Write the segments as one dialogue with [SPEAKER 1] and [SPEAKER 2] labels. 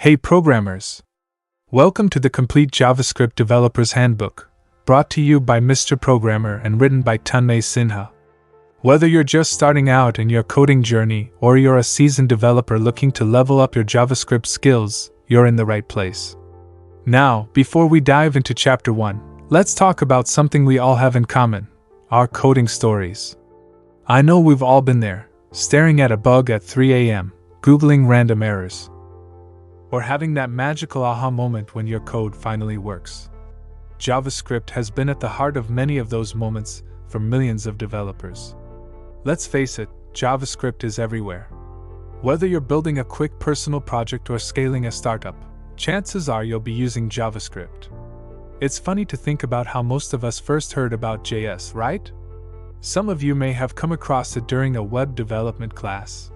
[SPEAKER 1] Hey programmers! Welcome to the Complete JavaScript Developer's Handbook, brought to you by Mr. Programmer and written by Tanmay Sinha. Whether you're just starting out in your coding journey or you're a seasoned developer looking to level up your JavaScript skills, you're in the right place. Now, before we dive into Chapter 1, let's talk about something we all have in common: our coding stories. I know we've all been there, staring at a bug at 3 a.m., Googling random errors, or having that magical aha moment when your code finally works. JavaScript has been at the heart of many of those moments for millions of developers. Let's face it, JavaScript is everywhere. Whether you're building a quick personal project or scaling a startup, chances are you'll be using JavaScript. It's funny to think about how most of us first heard about JS, right? Some of you may have come across it during a web development class,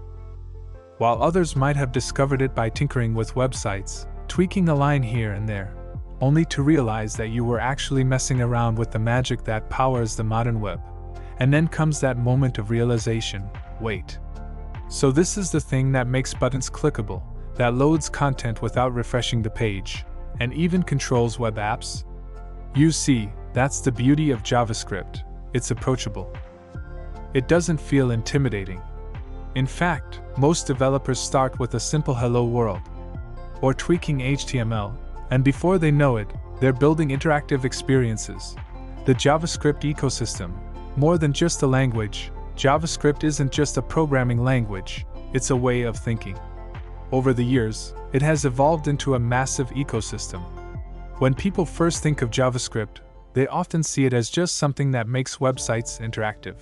[SPEAKER 1] while others might have discovered it by tinkering with websites, tweaking a line here and there, only to realize that you were actually messing around with the magic that powers the modern web. And then comes that moment of realization: wait. So this is the thing that makes buttons clickable, that loads content without refreshing the page, and even controls web apps? You see, that's the beauty of JavaScript. It's approachable. It doesn't feel intimidating. In fact, most developers start with a simple hello world, or tweaking HTML, and before they know it, they're building interactive experiences. The JavaScript ecosystem. More than just a language, JavaScript isn't just a programming language, it's a way of thinking. Over the years, it has evolved into a massive ecosystem. When people first think of JavaScript, they often see it as just something that makes websites interactive.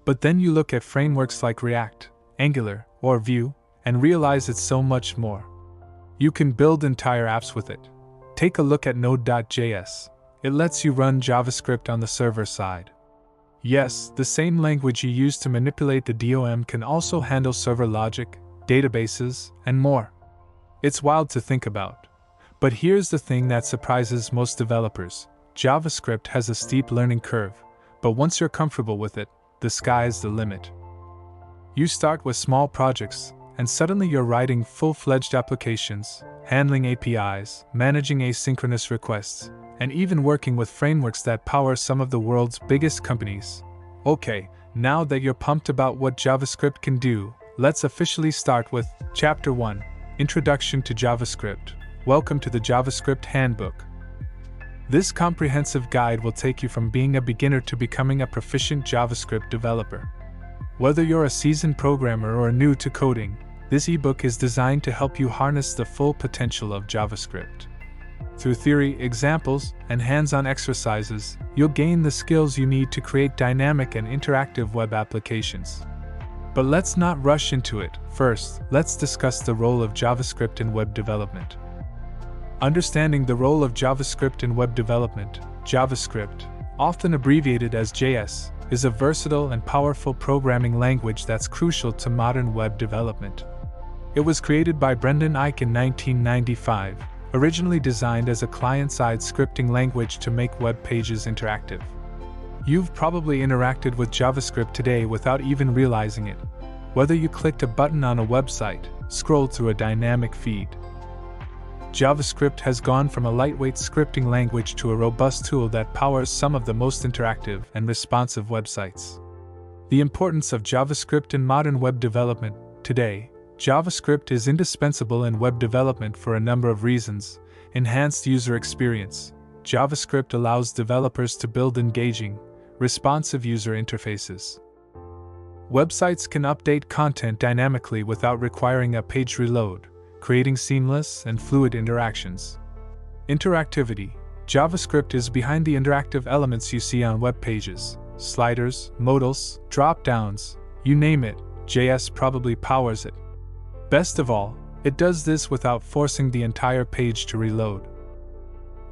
[SPEAKER 1] But then you look at frameworks like React, Angular, or Vue, and realize it's so much more. You can build entire apps with it. Take a look at Node.js. It lets you run JavaScript on the server side. Yes, the same language you use to manipulate the DOM can also handle server logic, databases, and more. It's wild to think about. But here's the thing that surprises most developers: JavaScript has a steep learning curve, but once you're comfortable with it, the sky's the limit. You start with small projects, and suddenly you're writing full-fledged applications, handling APIs, managing asynchronous requests, and even working with frameworks that power some of the world's biggest companies. Okay, now that you're pumped about what JavaScript can do, let's officially start with Chapter 1, Introduction to JavaScript. Welcome to the JavaScript Handbook. This comprehensive guide will take you from being a beginner to becoming a proficient JavaScript developer. Whether you're a seasoned programmer or new to coding, this ebook is designed to help you harness the full potential of JavaScript. Through theory, examples, and hands-on exercises, you'll gain the skills you need to create dynamic and interactive web applications. But let's not rush into it. First, let's discuss the role of JavaScript in web development. Understanding the role of JavaScript in web development. JavaScript, often abbreviated as JS, is a versatile and powerful programming language that's crucial to modern web development. It was created by Brendan Eich in 1995, originally designed as a client-side scripting language to make web pages interactive. You've probably interacted with JavaScript today without even realizing it, whether you clicked a button on a website, scrolled through a dynamic feed. JavaScript has gone from a lightweight scripting language to a robust tool that powers some of the most interactive and responsive websites. The importance of JavaScript in modern web development. Today, JavaScript is indispensable in web development for a number of reasons. Enhanced user experience. JavaScript allows developers to build engaging, responsive user interfaces. Websites can update content dynamically without requiring a page reload, creating seamless and fluid interactions. Interactivity. JavaScript is behind the interactive elements you see on web pages: sliders, modals, drop-downs, you name it, JS probably powers it. Best of all, it does this without forcing the entire page to reload.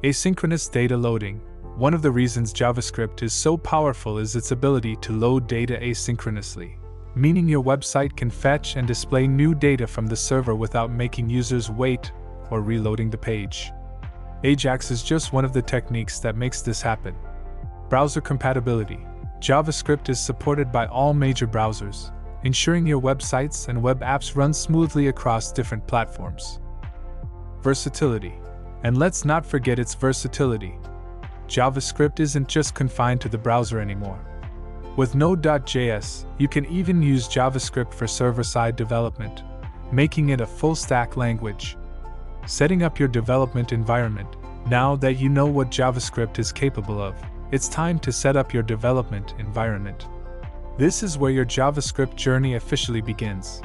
[SPEAKER 1] Asynchronous data loading. One of the reasons JavaScript is so powerful is its ability to load data asynchronously, meaning your website can fetch and display new data from the server without making users wait or reloading the page. Ajax is just one of the techniques that makes this happen. Browser compatibility. JavaScript is supported by all major browsers, ensuring your websites and web apps run smoothly across different platforms. versatility. And let's not forget its versatility. JavaScript isn't just confined to the browser anymore. With Node.js, you can even use JavaScript for server-side development, making it a full-stack language. Setting up your development environment. Now that you know what JavaScript is capable of, it's time to set up your development environment. This is where your JavaScript journey officially begins.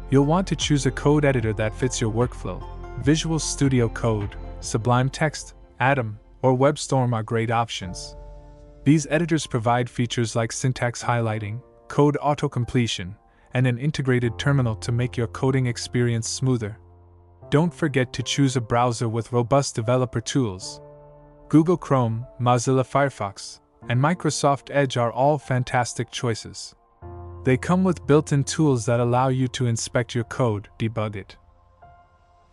[SPEAKER 1] You'll want to choose a code editor that fits your workflow. Visual Studio Code, Sublime Text, Atom, or WebStorm are great options. These editors provide features like syntax highlighting, code auto-completion, and an integrated terminal to make your coding experience smoother. Don't forget to choose a browser with robust developer tools. Google Chrome, Mozilla Firefox, and Microsoft Edge are all fantastic choices. They come with built-in tools that allow you to inspect your code, debug it,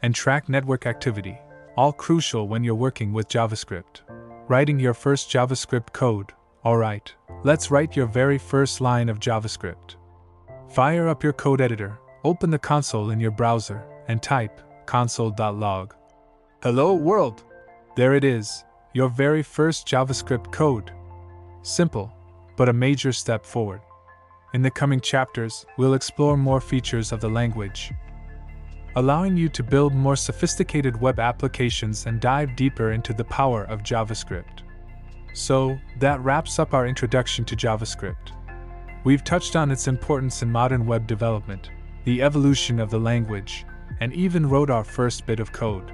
[SPEAKER 1] and track network activity, all crucial when you're working with JavaScript. Writing your first JavaScript code. Alright, let's write your very first line of JavaScript. Fire up your code editor, open the console in your browser, and type console.log. Hello world! There it is, your very first JavaScript code. Simple, but a major step forward. In the coming chapters, we'll explore more features of the language, allowing you to build more sophisticated web applications and dive deeper into the power of JavaScript. So, that wraps up our introduction to JavaScript. We've touched on its importance in modern web development, the evolution of the language, and even wrote our first bit of code.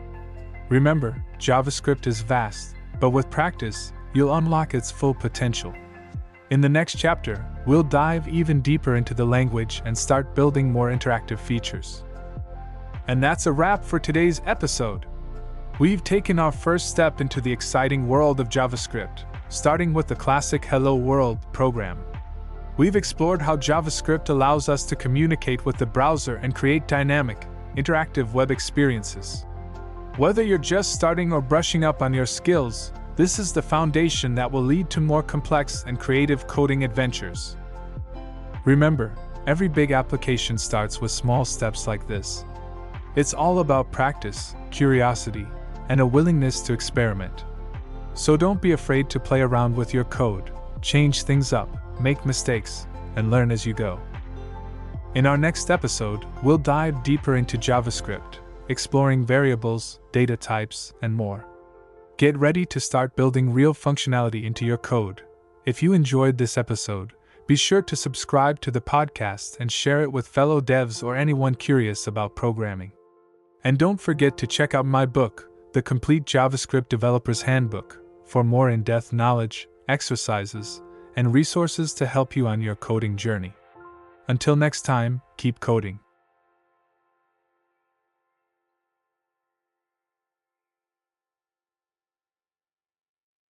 [SPEAKER 1] Remember, JavaScript is vast, but with practice, you'll unlock its full potential. In the next chapter, we'll dive even deeper into the language and start building more interactive features. And that's a wrap for today's episode. We've taken our first step into the exciting world of JavaScript, starting with the classic Hello World program. We've explored how JavaScript allows us to communicate with the browser and create dynamic, interactive web experiences. Whether you're just starting or brushing up on your skills, this is the foundation that will lead to more complex and creative coding adventures. Remember, every big application starts with small steps like this. It's all about practice, curiosity, and a willingness to experiment. So don't be afraid to play around with your code, change things up, make mistakes, and learn as you go. In our next episode, we'll dive deeper into JavaScript, exploring variables, data types, and more. Get ready to start building real functionality into your code. If you enjoyed this episode, be sure to subscribe to the podcast and share it with fellow devs or anyone curious about programming. And don't forget to check out my book, The Complete JavaScript Developer's Handbook, for more in-depth knowledge, exercises, and resources to help you on your coding journey. Until next time, keep coding.